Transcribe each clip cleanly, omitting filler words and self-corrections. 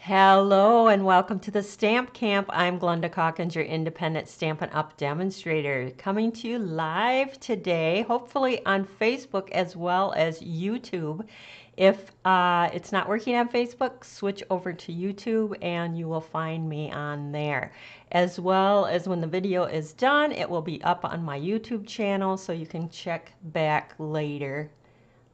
Hello and welcome to the Stamp Camp. I'm Glenda Calkins, your independent Stampin' Up! Demonstrator, coming to you live today, hopefully on Facebook as well as YouTube. If it's not working on Facebook, switch over to YouTube and you will find me on there. As well as when the video is done, it will be up on my YouTube channel so you can check back later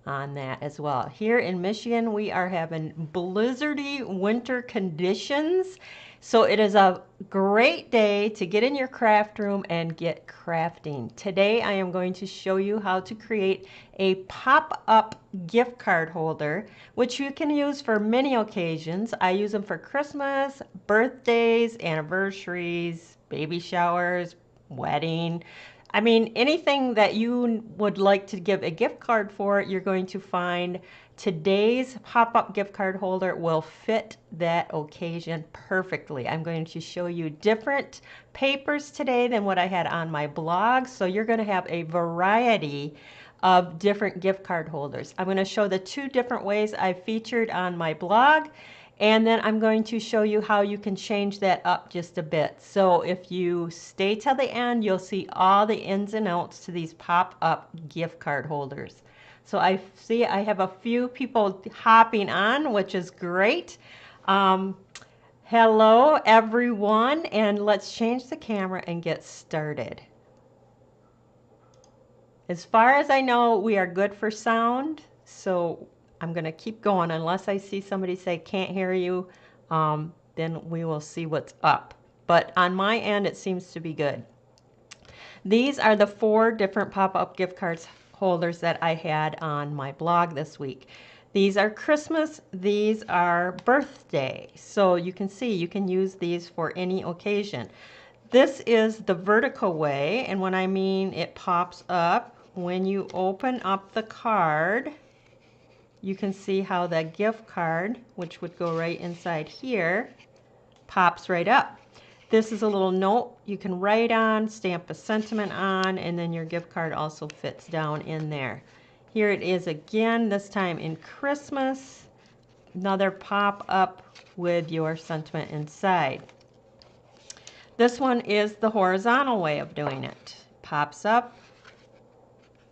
on that as well. Here in Michigan, we are having blizzardy winter conditions. So it is a great day to get in your craft room and get crafting. Today I am going to show you how to create a pop-up gift card holder, which you can use for many occasions. I use them for Christmas, birthdays, anniversaries, baby showers, wedding. I mean, anything that you would like to give a gift card for, you're going to find today's pop-up gift card holder will fit that occasion perfectly. I'm going to show you different papers today than what I had on my blog, so you're going to have a variety of different gift card holders. I'm going to show the two different ways I featured on my blog, and then I'm going to show you how you can change that up just a bit. So if you stay till the end, you'll see all the ins and outs to these pop-up gift card holders. So I see I have a few people hopping on, which is great. Hello everyone, and let's change the camera and get started. As far as I know, we are good for sound, so I'm going to keep going unless I see somebody say can't hear you, then we will see what's up. But on my end, it seems to be good. These are the 4 different pop-up gift cards holders that I had on my blog this week. These are Christmas, these are birthday. So you can see you can use these for any occasion. This is the vertical way, and when I mean it pops up, when you open up the card, you can see how the gift card, which would go right inside here, pops right up. This is a little note you can write on, stamp a sentiment on, and then your gift card also fits down in there. Here it is again, this time in Christmas. Another pop up with your sentiment inside. This one is the horizontal way of doing it. Pops up,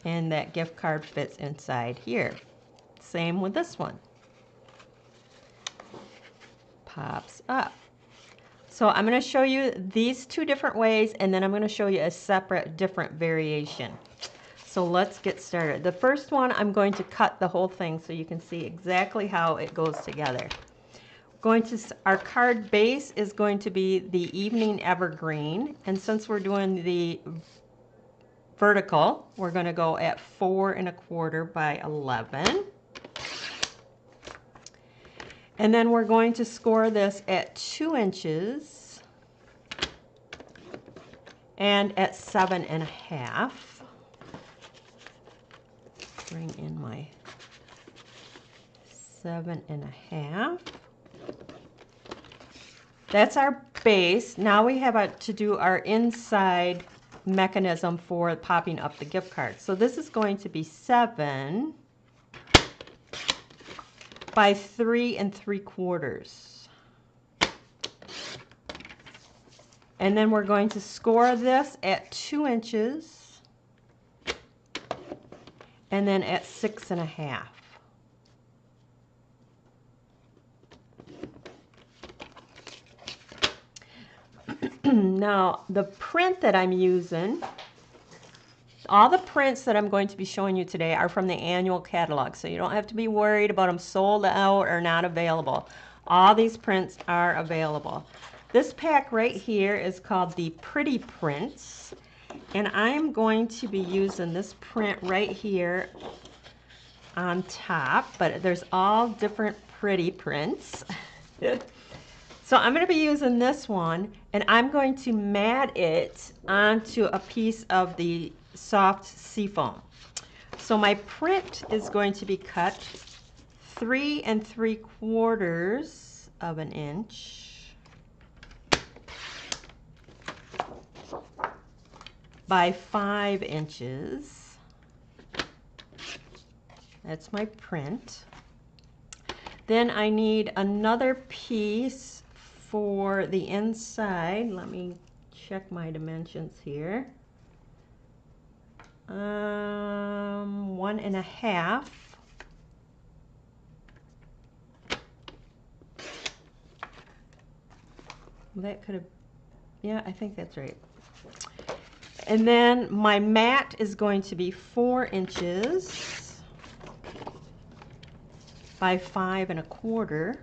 and that gift card fits inside here. Same with this one. Pops up. So I'm going to show you these 2 different ways, and then I'm going to show you a separate different variation. So let's get started. The first one, I'm going to cut the whole thing so you can see exactly how it goes together. Our card base is going to be the Evening Evergreen, and since we're doing the vertical, we're going to go at 4 1/4 by 11. And then we're going to score this at 2 inches and at 7 1/2. Bring in my 7 1/2. That's our base. Now we have to do our inside mechanism for popping up the gift card. So this is going to be 7 by 3 3/4. And then we're going to score this at 2 inches and then at 6 1/2. Now the print that I'm using, all the prints that I'm going to be showing you today are from the annual catalog, so you don't have to be worried about them sold out or not available. All these prints are available. This pack right here is called the Pretty Prints, and I'm going to be using this print right here on top, but there's all different pretty prints. So I'm going to be using this one, and I'm going to mat it onto a piece of the soft seafoam. So my print is going to be cut 3 3/4 of an inch by 5 inches. That's my print. Then I need another piece for the inside. Let me check my dimensions here. 1.5. That could have, yeah, I think that's right. And then my mat is going to be 4 inches by 5.25.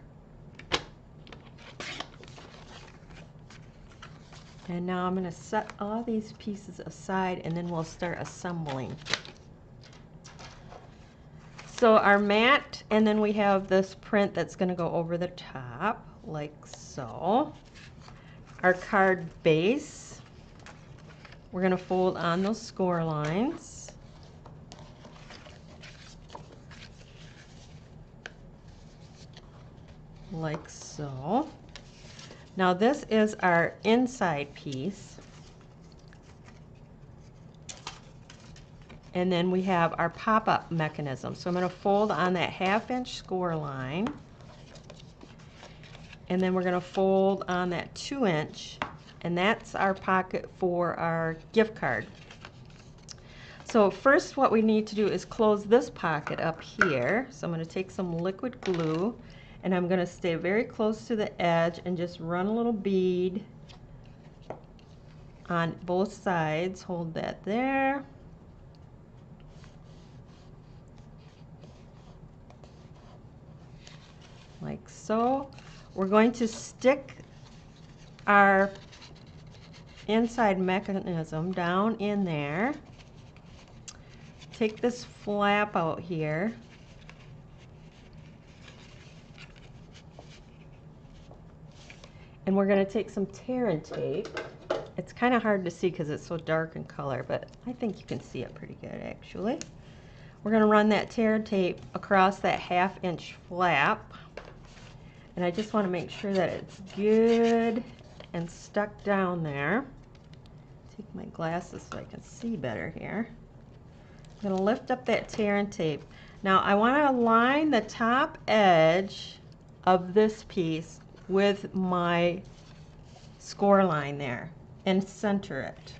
And now I'm going to set all these pieces aside and then we'll start assembling. So our mat, and then we have this print that's going to go over the top like so. Our card base, we're going to fold on those score lines. Like so. Now this is our inside piece. And then we have our pop-up mechanism. So I'm going to fold on that 1/2 inch score line. And then we're going to fold on that 2 inch. And that's our pocket for our gift card. So first what we need to do is close this pocket up here. So I'm going to take some liquid glue. And I'm going to stay very close to the edge and just run a little bead on both sides. Hold that there. Like so. We're going to stick our inside mechanism down in there. Take this flap out here. And we're going to take some tear and tape. It's kind of hard to see because it's so dark in color, but I think you can see it pretty good actually. We're going to run that tear and tape across that 1/2 inch flap. And I just want to make sure that it's good and stuck down there. Take my glasses so I can see better here. I'm going to lift up that tear and tape. Now I want to align the top edge of this piece with my score line there and center it.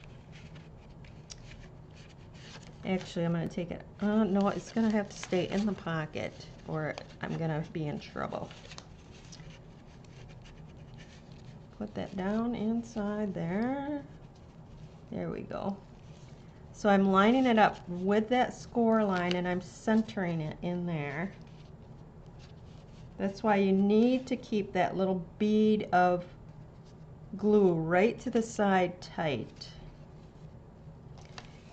Actually, I'm going to take it, no, it's going to have to stay in the pocket or I'm going to be in trouble. Put that down inside there. There we go. So I'm lining it up with that score line and I'm centering it in there. That's why you need to keep that little bead of glue right to the side tight.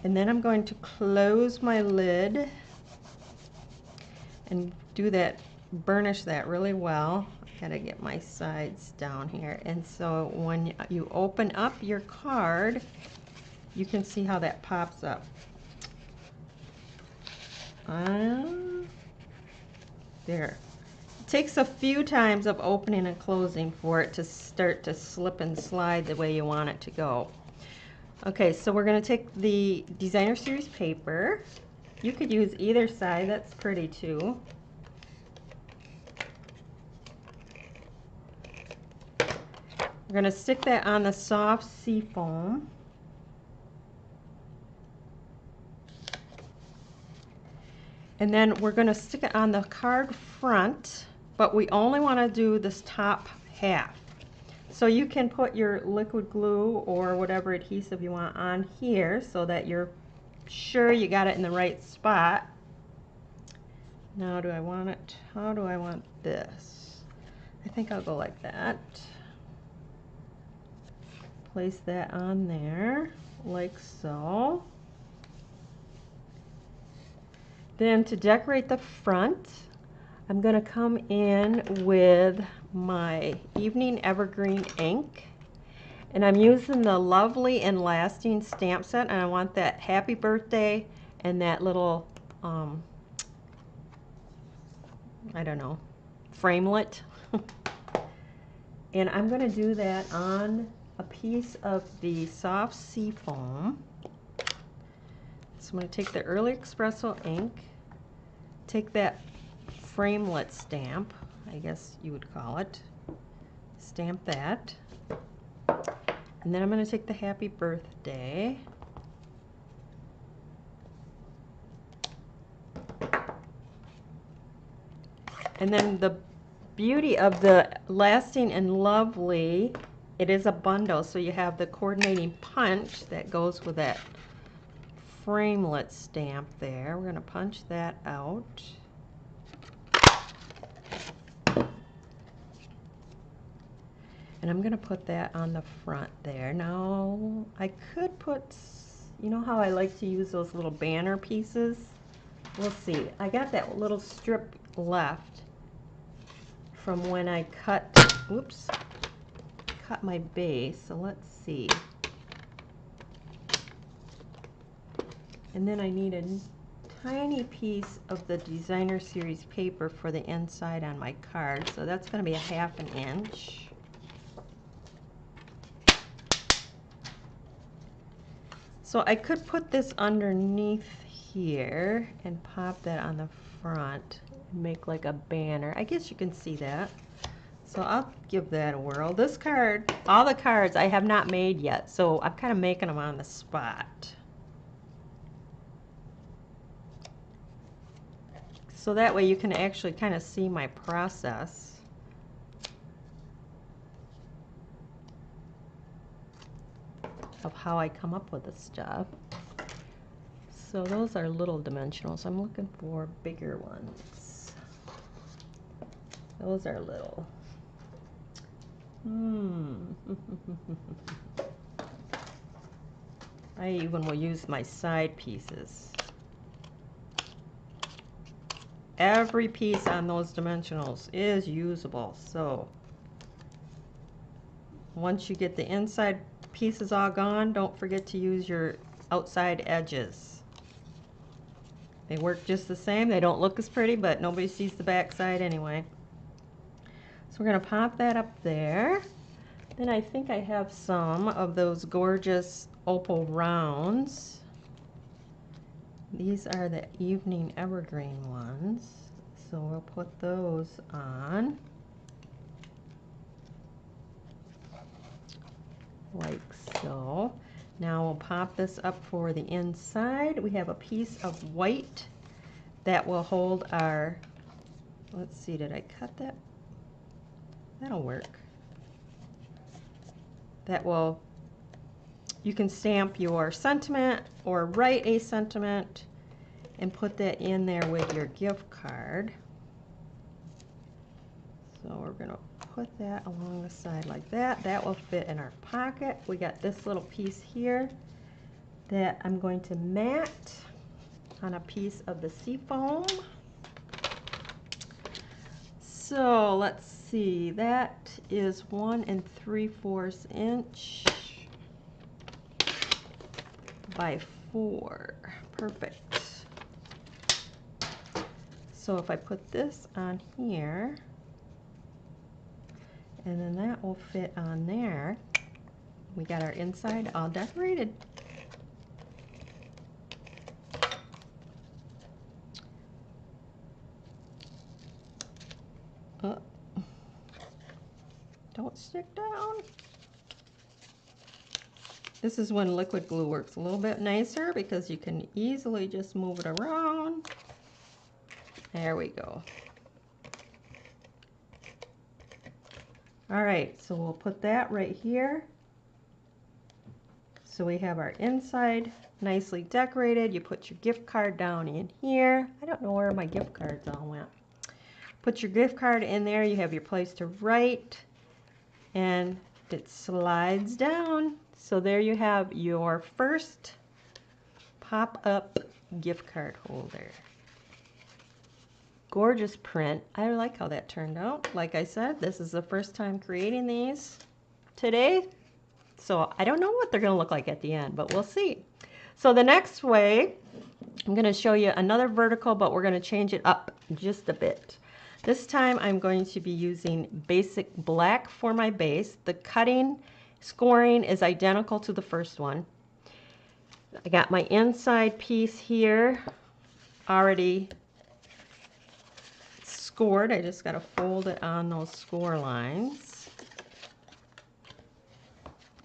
And then I'm going to close my lid and do that, burnish that really well. I gotta get my sides down here. And so when you open up your card, you can see how that pops up. There. It takes a few times of opening and closing for it to start to slip and slide the way you want it to go. Okay, so we're going to take the Designer Series paper. You could use either side, that's pretty too. We're going to stick that on the soft sea foam. And then we're going to stick it on the card front, but we only want to do this top half. So you can put your liquid glue or whatever adhesive you want on here so that you're sure you got it in the right spot. Now do I want it? How do I want this? I think I'll go like that. Place that on there like so. Then to decorate the front, I'm going to come in with my Evening Evergreen ink. And I'm using the Lovely and Lasting stamp set. And I want that happy birthday and that little, I don't know, framelit. And I'm going to do that on a piece of the soft sea foam. So I'm going to take the Early Espresso ink, take that framelit stamp. I guess you would call it. Stamp that. And then I'm going to take the happy birthday. And then the beauty of the Lasting and Lovely, it is a bundle, so you have the coordinating punch that goes with that framelit stamp there. We're going to punch that out. And I'm going to put that on the front there. Now, I could put, you know how I like to use those little banner pieces? We'll see. I got that little strip left from when I cut my base. So let's see. And then I need a tiny piece of the designer series paper for the inside on my card. So that's going to be a 1/2 inch. So I could put this underneath here and pop that on the front and make like a banner. I guess you can see that. So I'll give that a whirl. This card, all the cards I have not made yet, so I'm kind of making them on the spot. So that way you can actually kind of see my process. Of how I come up with this stuff. So those are little dimensionals. I'm looking for bigger ones. Those are little. I even will use my side pieces. Every piece on those dimensionals is usable. So once you get the inside pieces all gone, don't forget to use your outside edges. They work just the same. They don't look as pretty, but nobody sees the back side anyway. So we're going to pop that up there. Then I think I have some of those gorgeous opal rounds. These are the evening evergreen ones. So we'll put those on. Like so. Now we'll pop this up for the inside. We have a piece of white that will hold our, let's see, did I cut that? That'll work. That will, you can stamp your sentiment or write a sentiment and put that in there with your gift card. So we're going to put that along the side like that. That will fit in our pocket. We got this little piece here that I'm going to mat on a piece of the seafoam. So let's see, that is 1 3/4 inch by 4. Perfect. So if I put this on here, and then that will fit on there. We got our inside all decorated. Don't stick down. This is when liquid glue works a little bit nicer because you can easily just move it around. There we go. All right, so we'll put that right here. So we have our inside nicely decorated. You put your gift card down in here. I don't know where my gift cards all went. Put your gift card in there. You have your place to write, and it slides down. So there you have your first pop-up gift card holder. Gorgeous print. I like how that turned out. Like I said, this is the first time creating these today. So I don't know what they're going to look like at the end, but we'll see. So the next way, I'm going to show you another vertical, but we're going to change it up just a bit. This time I'm going to be using basic black for my base. The cutting, scoring is identical to the first one. I got my inside piece here already scored. I just got to fold it on those score lines.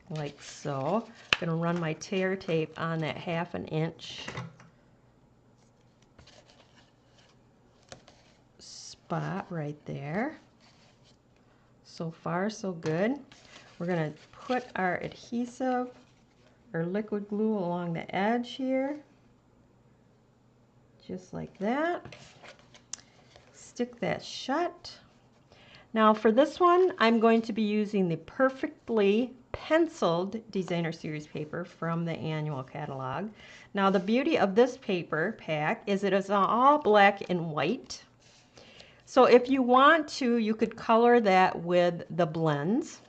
Like so. I'm going to run my tear tape on that 1/2 inch spot right there. So far, so good. We're going to put our adhesive or liquid glue along the edge here. Just like that. Stick that shut. Now for this one, I'm going to be using the perfectly penciled designer series paper from the annual catalog. Now the beauty of this paper pack is it is all black and white. So if you want to, you could color that with the blends.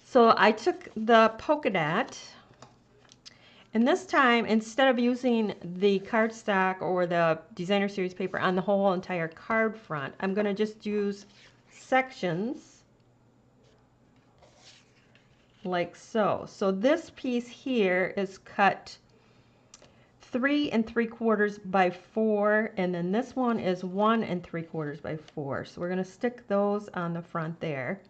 So I took the polka dot, and this time, instead of using the cardstock or the designer series paper on the whole entire card front, I'm going to just use sections like so. So this piece here is cut 3 3/4 by 4, and then this one is 1 3/4 by 4. So we're going to stick those on the front there.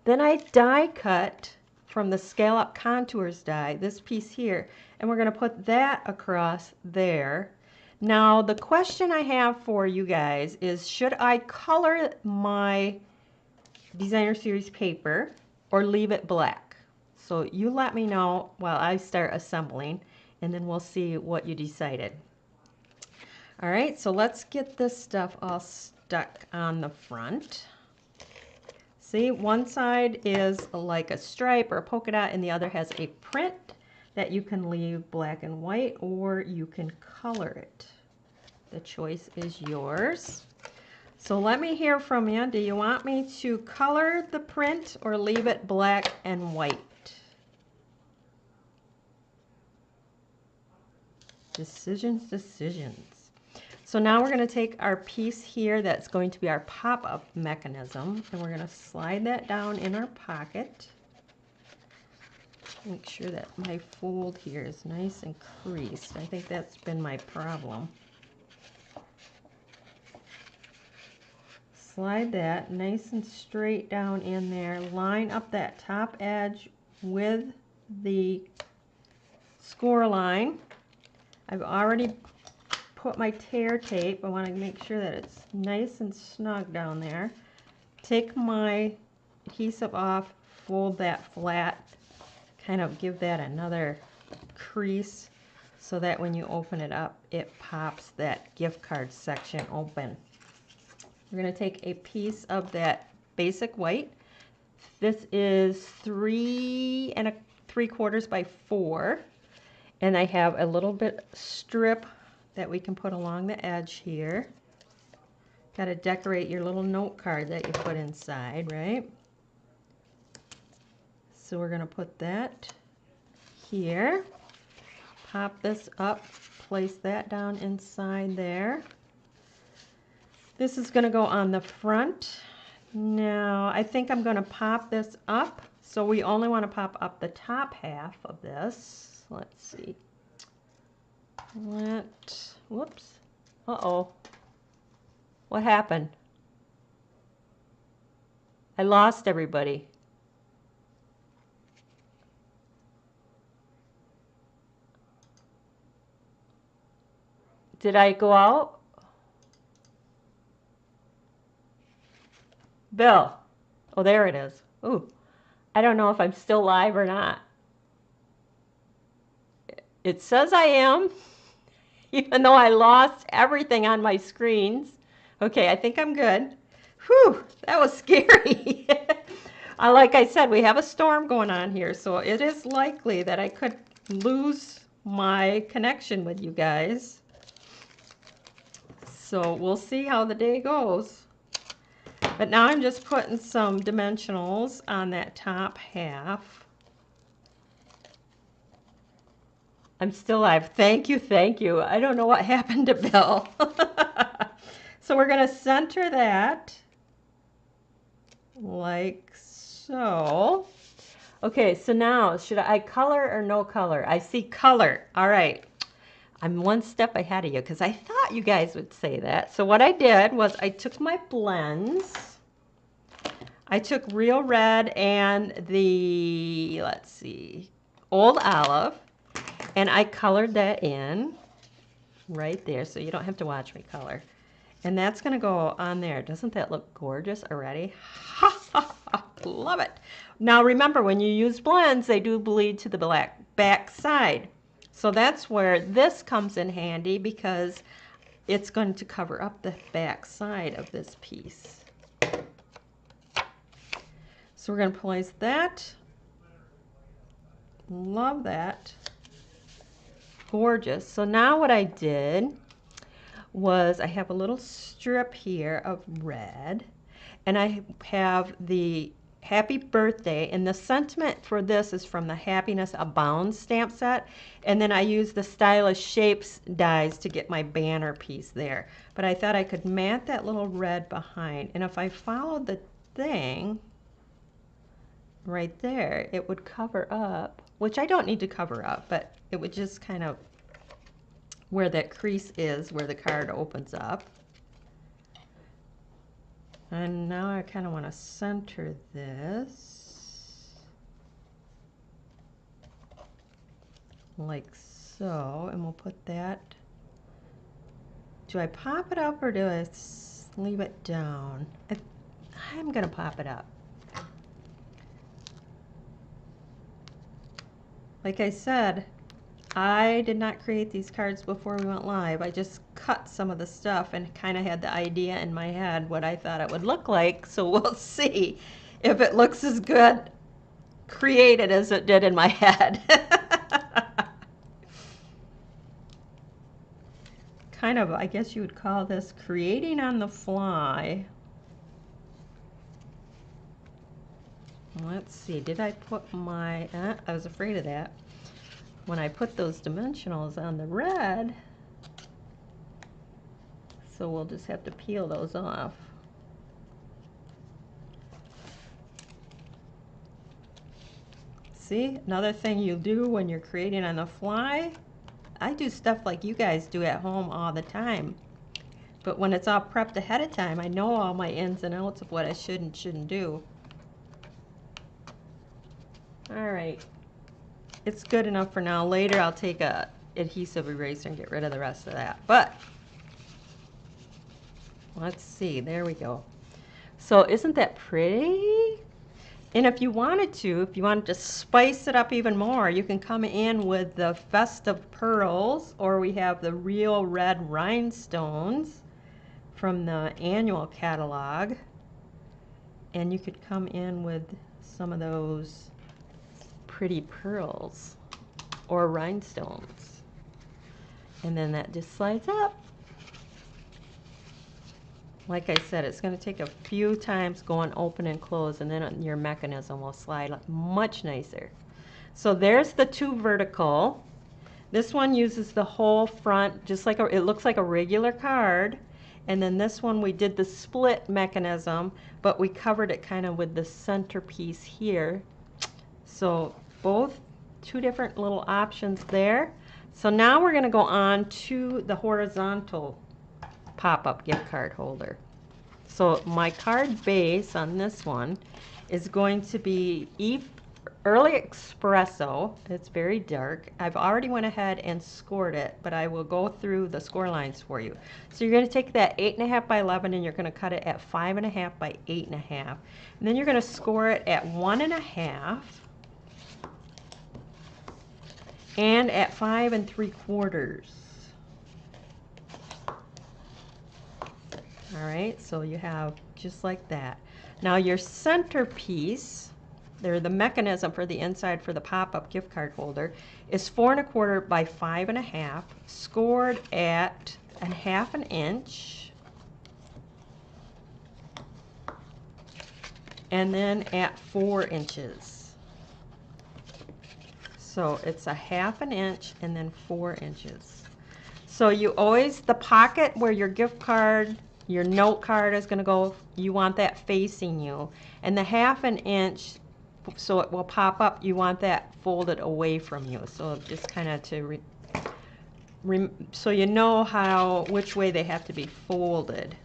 Then I die cut from the Scallop Contours die this piece here, and we're going to put that across there. Now the question I have for you guys is, should I color my designer series paper or leave it black? So you let me know while I start assembling, and then we'll see what you decided. All right, so let's get this stuff all stuck on the front. See, one side is like a stripe or a polka dot, and the other has a print that you can leave black and white, or you can color it. The choice is yours. So let me hear from you. Do you want me to color the print or leave it black and white? Decisions, decisions. So now we're going to take our piece here that's going to be our pop-up mechanism, and we're going to slide that down in our pocket. Make sure that my fold here is nice and creased. I think that's been my problem. Slide that nice and straight down in there. Line up that top edge with the score line. I've already put my tear tape. I want to make sure that it's nice and snug down there. Take my adhesive off, fold that flat, kind of give that another crease so that when you open it up, it pops that gift card section open. We're going to take a piece of that basic white. This is 3 3/4 by 4, and I have a little bit strip that we can put along the edge here. Got to decorate your little note card that you put inside, right? So we're going to put that here. Pop this up, place that down inside there. This is going to go on the front. Now, I think I'm going to pop this up. So we only want to pop up the top half of this. Let's see. Whoops. Uh-oh. What happened? I lost everybody. Did I go out? Bill. Oh, there it is. Ooh. I don't know if I'm still live or not. It says I am, even though I lost everything on my screens. Okay, I think I'm good. Whew, that was scary. Like I said, we have a storm going on here, so it is likely that I could lose my connection with you guys. So we'll see how the day goes. But now I'm just putting some dimensionals on that top half. I'm still live. Thank you, thank you. I don't know what happened to Bill. So we're going to center that like so. Okay, so now should I color or no color? I see color. All right. I'm one step ahead of you because I thought you guys would say that. So what I did was I took my blends. I took Real Red and the, let's see, Old Olive, and I colored that in right there, so you don't have to watch me color. And that's going to go on there. Doesn't that look gorgeous already? Love it. Now remember, when you use blends, they do bleed to the back side. So that's where this comes in handy because it's going to cover up the back side of this piece. So we're going to place that. Love that. Gorgeous. So now what I did was I have a little strip here of red, and I have the Happy Birthday, and the sentiment for this is from the Happiness Abounds stamp set, and then I use the Stylish Shapes dies to get my banner piece there. But I thought I could mat that little red behind, and if I followed the thing right there, it would cover up, which I don't need to cover up, but it would just kind of where that crease is, where the card opens up. And now I kind of want to center this like so, and we'll put that. Do I pop it up or do I leave it down? I'm going to pop it up. Like I said, I did not create these cards before we went live. I just cut some of the stuff and kind of had the idea in my head what I thought it would look like. So we'll see if it looks as good created as it did in my head. Kind of, I guess you would call this creating on the fly. Let's see, did I put my, I was afraid of that. When I put those dimensionals on the red, so we'll just have to peel those off. See, another thing you do when you're creating on the fly, I do stuff like you guys do at home all the time. But when it's all prepped ahead of time, I know all my ins and outs of what I should and shouldn't do. All right, it's good enough for now. Later I'll take a adhesive eraser and get rid of the rest of that. But let's see, there we go. So isn't that pretty? And if you wanted to spice it up even more, you can come in with the Festive Pearls, or we have the Real Red Rhinestones from the annual catalog. And you could come in with some of those pretty pearls or rhinestones. And then that just slides up. Like I said, it's going to take a few times going open and close, and then your mechanism will slide much nicer. So there's the two vertical. This one uses the whole front, just like it looks like a regular card. And then this one we did the split mechanism, but we covered it kind of with the centerpiece here. So both two different little options there. So now we're going to go on to the horizontal pop-up gift card holder. So my card base on this one is going to be Early Espresso. It's very dark. I've already went ahead and scored it, but I will go through the score lines for you. So you're going to take that 8.5 by 11 and you're going to cut it at 5.5 by 8.5. And then you're going to score it at 1.5 and at 5 3/4. All right, so you have just like that. Now your centerpiece, the mechanism for the inside for the pop-up gift card holder, is 4 1/4 by 5.5, scored at 1/2 inch, and then at 4 inches. So it's 1/2 inch and then 4 inches. So you always, the pocket where your gift card, your note card is going to go, you want that facing you. And the 1/2 inch, so it will pop up, you want that folded away from you. So just kind of to so you know which way they have to be folded.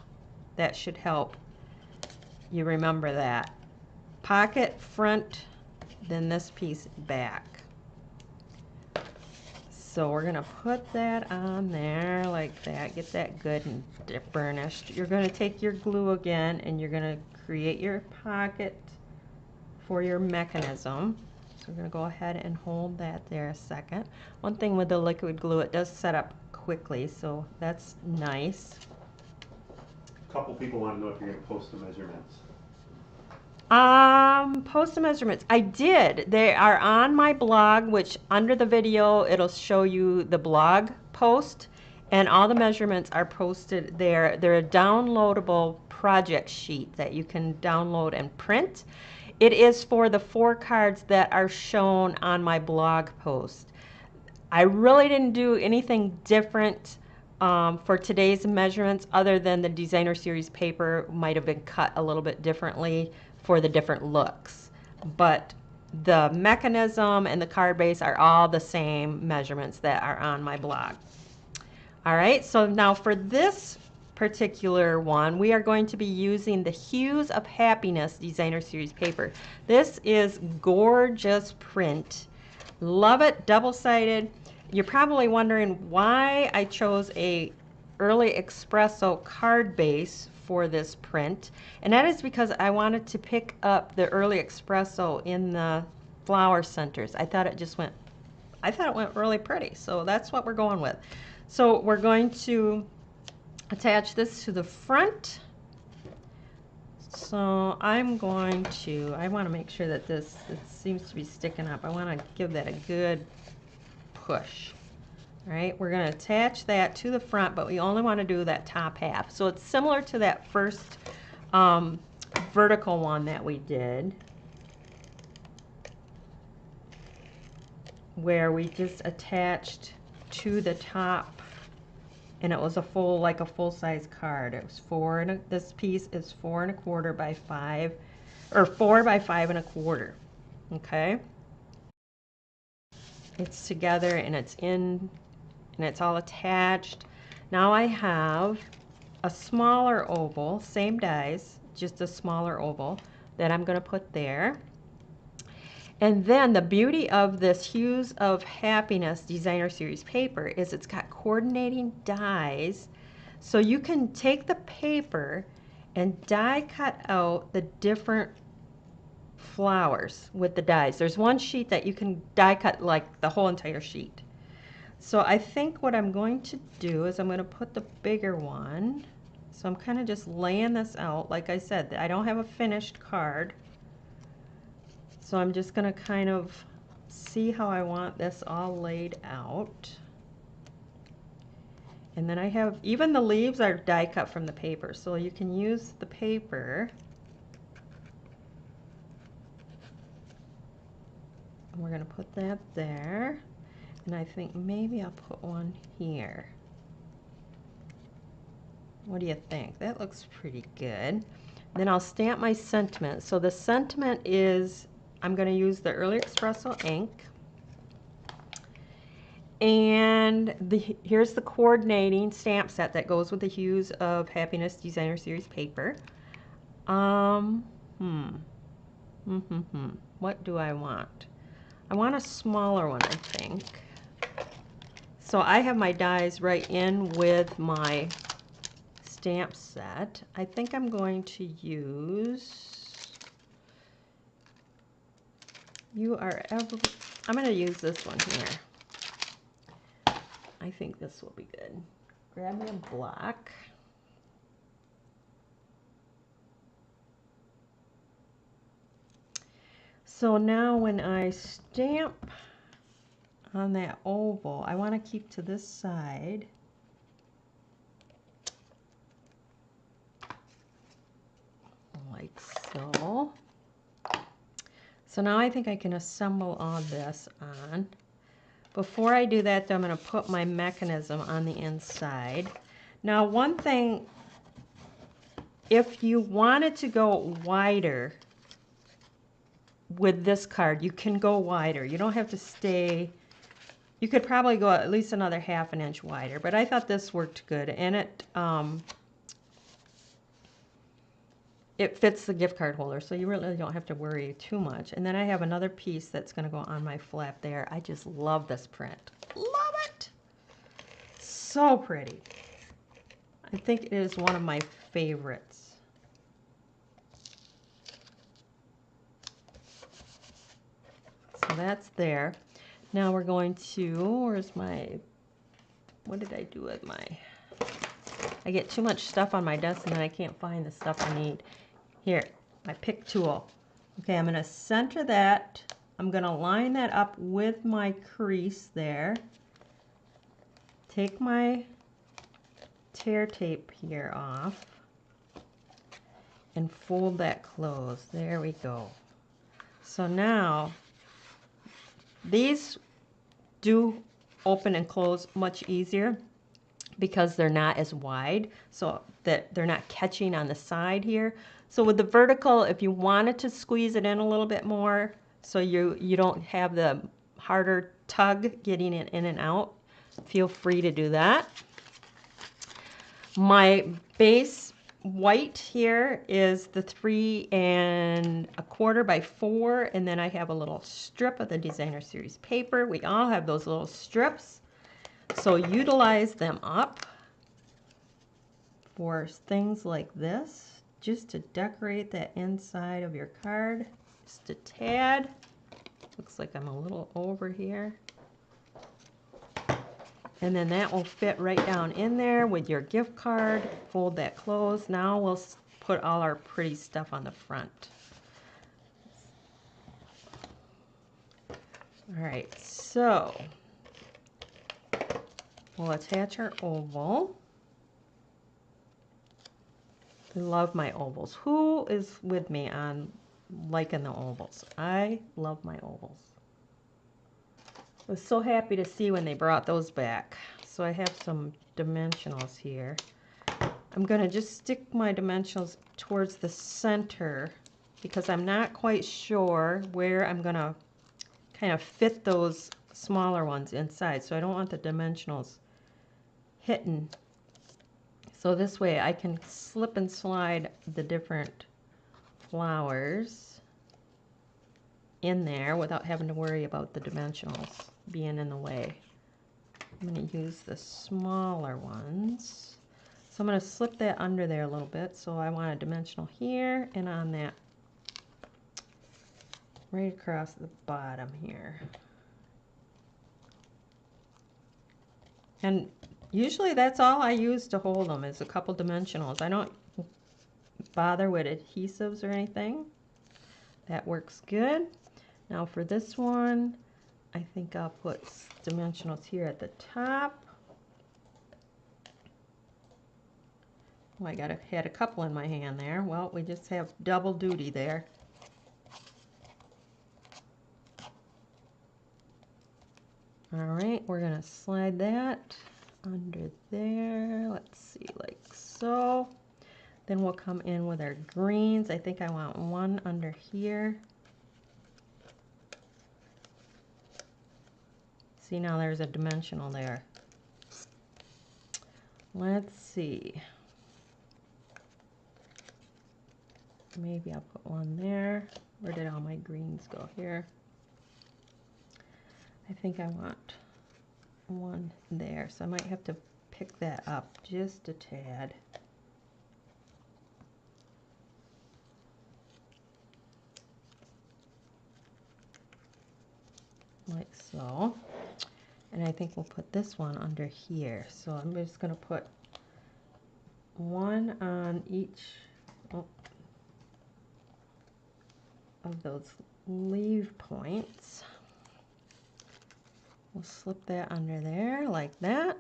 That should help you remember that. Pocket front, then this piece back. So we're going to put that on there like that. Get that good and burnished. You're going to take your glue again and you're going to create your pocket for your mechanism. So we're going to go ahead and hold that there a second. One thing with the liquid glue, it does set up quickly, so that's nice. A couple people want to know if you're going to post the measurements. Post the measurements. I did. They are on my blog, which under the video, it'll show you the blog post, and all the measurements are posted there. They're a downloadable project sheet that you can download and print. It is for the 4 cards that are shown on my blog post. I really didn't do anything different for today's measurements other than the designer series paper might have been cut a little bit differently for the different looks. But the mechanism and the card base are all the same measurements that are on my blog. All right, so now for this particular one, we are going to be using the Hues of Happiness designer series paper. This is gorgeous print. Love it, double-sided. You're probably wondering why I chose a early espresso card base for this print, and that is because I wanted to pick up the early espresso in the flower centers. I thought it went really pretty, so that's what we're going with. So we're going to attach this to the front. So I want to make sure that it seems to be sticking up. I want to give that a good push. All right, we're going to attach that to the front, but we only want to do that top half. So it's similar to that first vertical one that we did, where we just attached to the top, and it was like a full-size card. It was this piece is 4 1/4 by 5, or 4 by 5 1/4. Okay, it's together and it's all attached. Now I have a smaller oval, same dies, just a smaller oval that I'm going to put there. And then the beauty of this Hues of Happiness designer series paper is it's got coordinating dies, so you can take the paper and die cut out the different flowers with the dies. There's one sheet that you can die cut like the whole entire sheet. So I think what I'm going to do is I'm going to put the bigger one. So I'm kind of just laying this out. Like I said, I don't have a finished card. So I'm just going to kind of see how I want this all laid out. And then I have, even the leaves are die cut from the paper, so you can use the paper. And we're going to put that there. And I think maybe I'll put one here. What do you think? That looks pretty good. Then I'll stamp my sentiment. So the sentiment is, I'm going to use the Early Espresso ink. And here's the coordinating stamp set that goes with the Hues of Happiness designer series paper. What do I want? I want a smaller one, I think. So I have my dies right in with my stamp set. I think I'm going to use, I'm going to use this one here. I think this will be good. Grab me a block. So now when I stamp on that oval, I want to keep to this side. Like so. So now I think I can assemble all this on. Before I do that, though, I'm going to put my mechanism on the inside. Now, one thing, if you wanted to go wider with this card, you can go wider. You don't have to stay You could probably go at least another 1/2 inch wider, but I thought this worked good, and it fits the gift card holder, so you really don't have to worry too much. And then I have another piece that's going to go on my flap there. I just love this print. Love it! So pretty. I think it is one of my favorites. So that's there. Now we're going to, where's my, what did I do with my, I get too much stuff on my desk and then I can't find the stuff I need. Here, my pick tool. Okay, I'm going to center that. I'm going to line that up with my crease there. Take my tear tape here off and fold that closed. There we go. So now these do open and close much easier because they're not as wide, so that they're not catching on the side here. So with the vertical, if you wanted to squeeze it in a little bit more so you don't have the harder tug getting it in and out, feel free to do that. My base white here is the 3 1/4 by 4, and then I have a little strip of the Designer Series paper. We all have those little strips, so utilize them up for things like this, just to decorate that inside of your card. Just a tad. Looks like I'm a little over here. And then that will fit right down in there with your gift card. Fold that closed. Now we'll put all our pretty stuff on the front. All right, so we'll attach our oval. I love my ovals. Who is with me on liking the ovals? I love my ovals. I was so happy to see when they brought those back. So I have some dimensionals here. I'm going to just stick my dimensionals towards the center because I'm not quite sure where I'm going to kind of fit those smaller ones inside. So I don't want the dimensionals hitting. So this way I can slip and slide the different flowers in there without having to worry about the dimensionals being in the way. I'm going to use the smaller ones. So I'm going to slip that under there a little bit. So I want a dimensional here and on that right across the bottom here. And usually that's all I use to hold them is a couple dimensionals. I don't bother with adhesives or anything. That works good. Now for this one, I think I'll put dimensionals here at the top. Oh, I had a couple in my hand there. Well, we just have double duty there. All right, we're gonna slide that under there. Let's see, like so. Then we'll come in with our greens. I think I want one under here. See, now there's a dimensional there. Let's see. Maybe I'll put one there. Where did all my greens go? Here. I think I want one there. So I might have to pick that up just a tad. Like so. And I think we'll put this one under here. So I'm just going to put one on each of those leaf points. We'll slip that under there like that.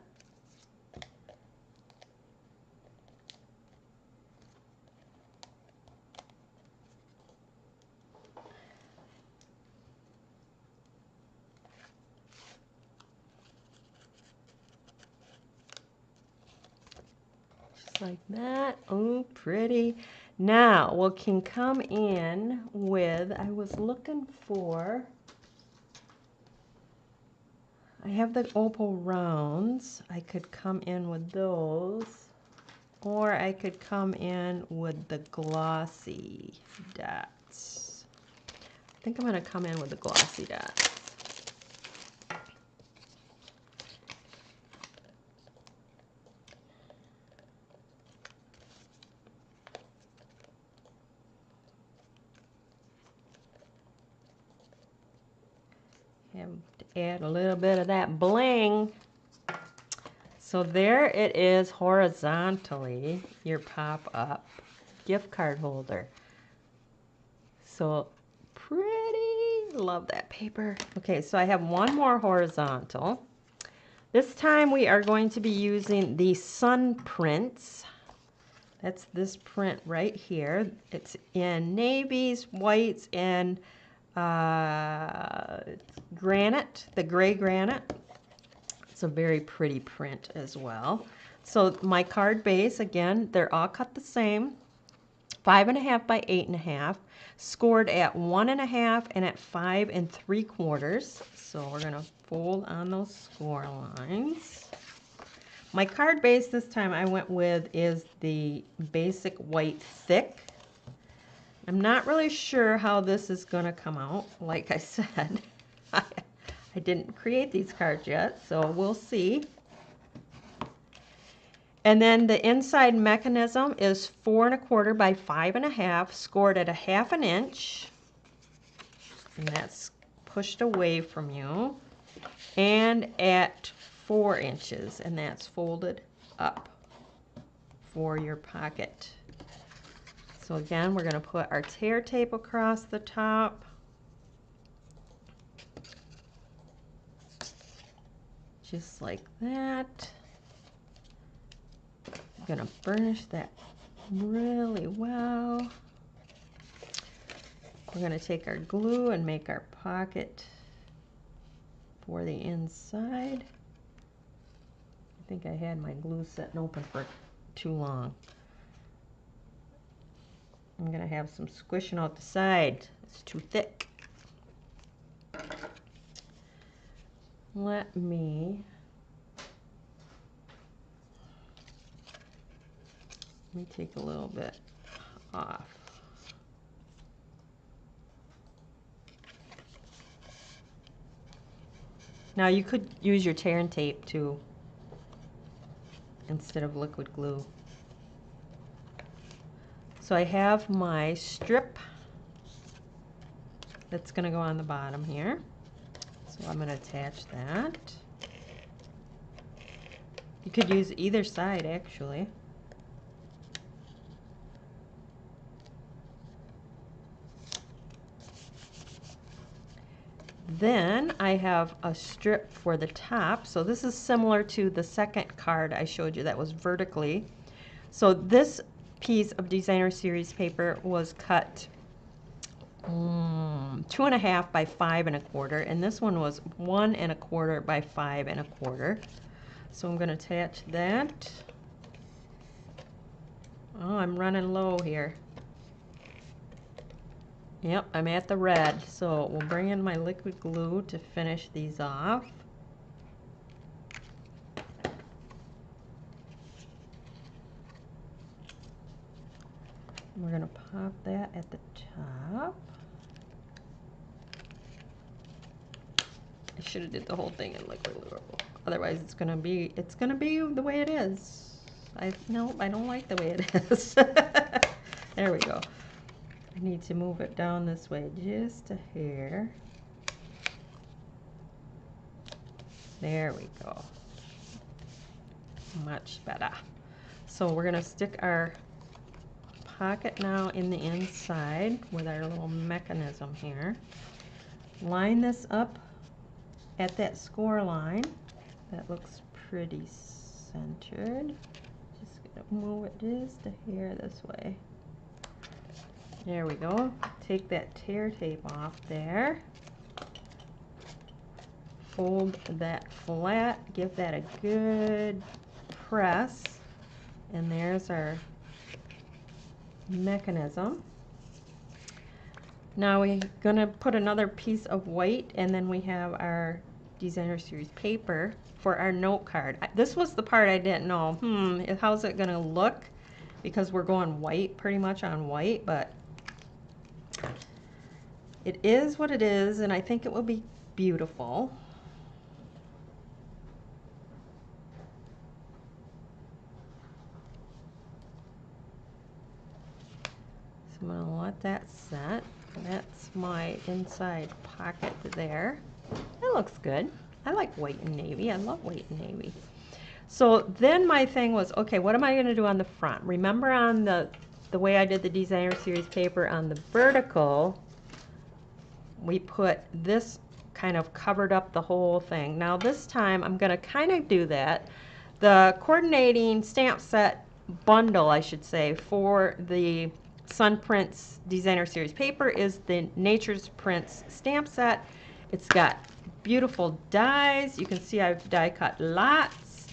Like that. Oh, pretty. Now we can come in with, I was looking for I have the opal rounds. I could come in with those, or I could come in with the glossy dots. I think I'm going to come in with the glossy dots. Have to add a little bit of that bling. So there it is horizontally, your pop-up gift card holder. So pretty, love that paper. Okay, so I have one more horizontal. This time we are going to be using the sun prints. That's this print right here. It's in navies, whites, and granite, the gray granite. It's a very pretty print as well. So my card base, again, they're all cut the same. 5.5 by 8.5, scored at 1.5 and at 5 3/4. So we're gonna fold on those score lines. My card base this time I went with is the basic white thick. I'm not really sure how this is gonna come out. Like I said, I didn't create these cards yet, so we'll see. And then the inside mechanism is 4 1/4 by 5.5, scored at 1/2 inch. And that's pushed away from you. And at 4 inches, and that's folded up for your pocket. So again, we're going to put our tear tape across the top. Just like that. I'm going to burnish that really well. We're going to take our glue and make our pocket for the inside. I think I had my glue sitting open for too long. I'm going to have some squishing out the side. It's too thick. Let me take a little bit off. Now you could use your tear and tape too, instead of liquid glue. So I have my strip that's going to go on the bottom here. So I'm going to attach that. You could use either side actually. Then I have a strip for the top. So this is similar to the second card I showed you that was vertically. So this piece of designer series paper was cut 2.5 by 5 1/4, and this one was 1 1/4 by 5 1/4. So I'm going to attach that. Oh, I'm running low here. Yep, I'm at the red, so we'll bring in my liquid glue to finish these off. We're going to pop that at the top. I should have did the whole thing in liquid glue. Otherwise it's going to be the way it is. No, I don't like the way it is. There we go. I need to move it down this way just a hair. There we go. Much better. So we're going to stick our pocket now in the inside with our little mechanism here. Line this up at that score line. That looks pretty centered. Just going to move it just a hair this way. There we go. Take that tear tape off there. Fold that flat. Give that a good press. And there's our mechanism. Now we're going to put another piece of white, and then we have our designer series paper for our note card. This was the part I didn't know. How's it gonna look? Because we're going white, pretty much on white, but it is what it is, and I think it will be beautiful. So I'm gonna let that set. That's my inside pocket there. That looks good. I like white and navy. I love white and navy. So then my thing was, okay, what am I gonna do on the front? Remember on the way I did the designer series paper on the vertical, we put this kind of covered up the whole thing. Now this time I'm gonna kind of do that. The coordinating stamp set bundle, I should say, for the Sun Prints Designer Series paper is the Nature's Prints stamp set. It's got beautiful dies. You can see I've die cut lots.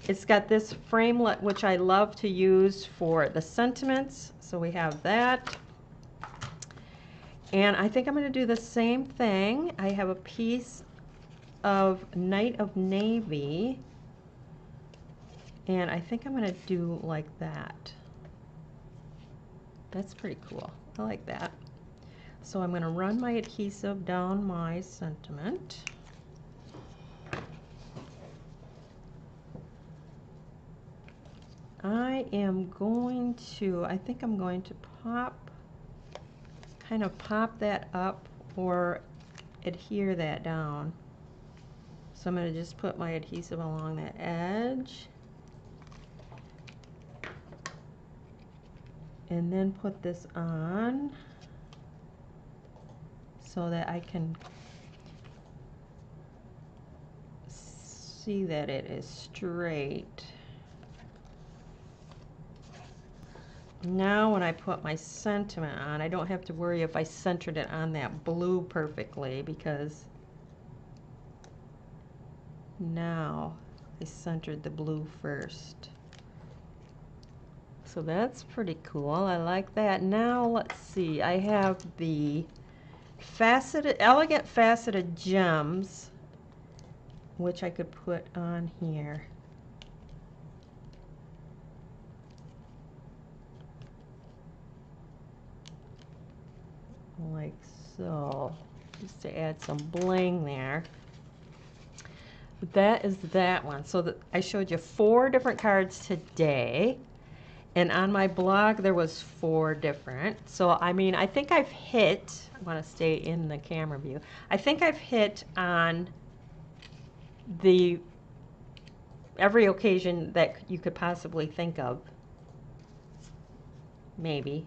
It's got this framelit, which I love to use for the sentiments. So we have that. And I think I'm going to do the same thing. I have a piece of Night of Navy. And I think I'm going to do like that. That's pretty cool. I like that. So I'm going to run my adhesive down my sentiment. I think I'm going to kind of pop that up or adhere that down. So I'm going to just put my adhesive along that edge. And then put this on so that I can see that it is straight. Now when I put my sentiment on, I don't have to worry if I centered it on that blue perfectly, because now I centered the blue first. So that's pretty cool. I like that. Now let's see. I have the elegant faceted gems, which I could put on here. Like so, just to add some bling there. But that is that one. So I showed you 4 different cards today, and on my blog there was 4 different. So I mean, I think I've hit, I want to stay in the camera view, I think I've hit on every occasion that you could possibly think of, maybe.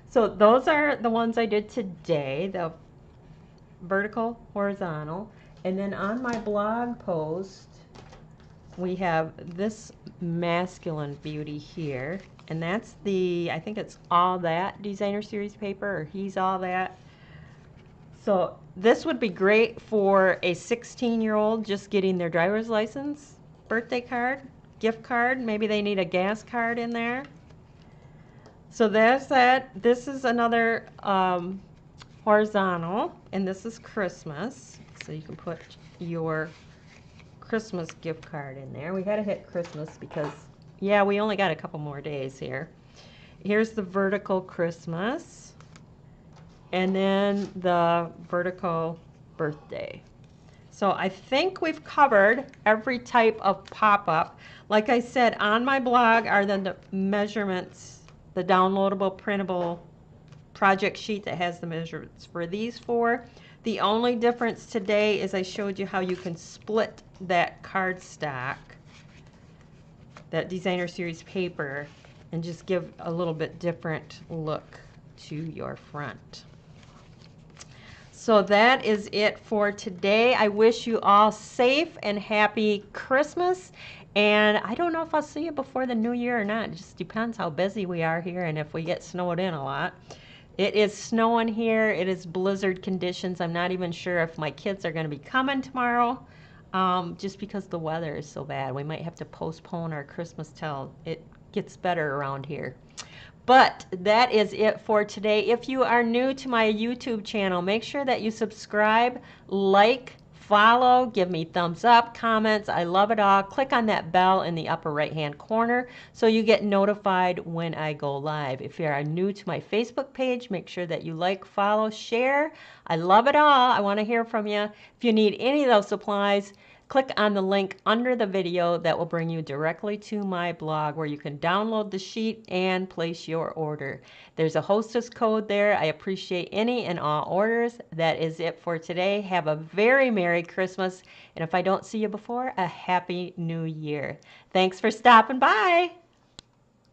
So those are the ones I did today, the vertical, horizontal. And then on my blog post, we have this masculine beauty here. And that's I think it's All That Designer Series paper, or He's All That. So this would be great for a 16-year-old just getting their driver's license, birthday card, gift card. Maybe they need a gas card in there. So there's that. This is another horizontal, and this is Christmas. So you can put your Christmas gift card in there. We got to hit Christmas because, yeah, we only got a couple more days here. Here's the vertical Christmas, and then the vertical birthday. So I think we've covered every type of pop-up. Like I said, on my blog are the measurements, the downloadable, printable project sheet that has the measurements for these 4. The only difference today is I showed you how you can split that cardstock, that designer series paper, and just give a little bit different look to your front. So that is it for today. I wish you all safe and happy Christmas. And I don't know if I'll see you before the new year or not. It just depends how busy we are here and if we get snowed in a lot. It is snowing here. It is blizzard conditions. I'm not even sure if my kids are going to be coming tomorrow, just because the weather is so bad. We might have to postpone our Christmas till it gets better around here. But that is it for today. If you are new to my YouTube channel, make sure that you subscribe, like, follow, give me thumbs up, comments. I love it all. Click on that bell in the upper right-hand corner so you get notified when I go live. If you are new to my Facebook page, make sure that you like, follow, share. I love it all. I want to hear from you. If you need any of those supplies, click on the link under the video that will bring you directly to my blog where you can download the sheet and place your order. There's a hostess code there. I appreciate any and all orders. That is it for today. Have a very Merry Christmas. And if I don't see you before, a Happy New Year. Thanks for stopping by.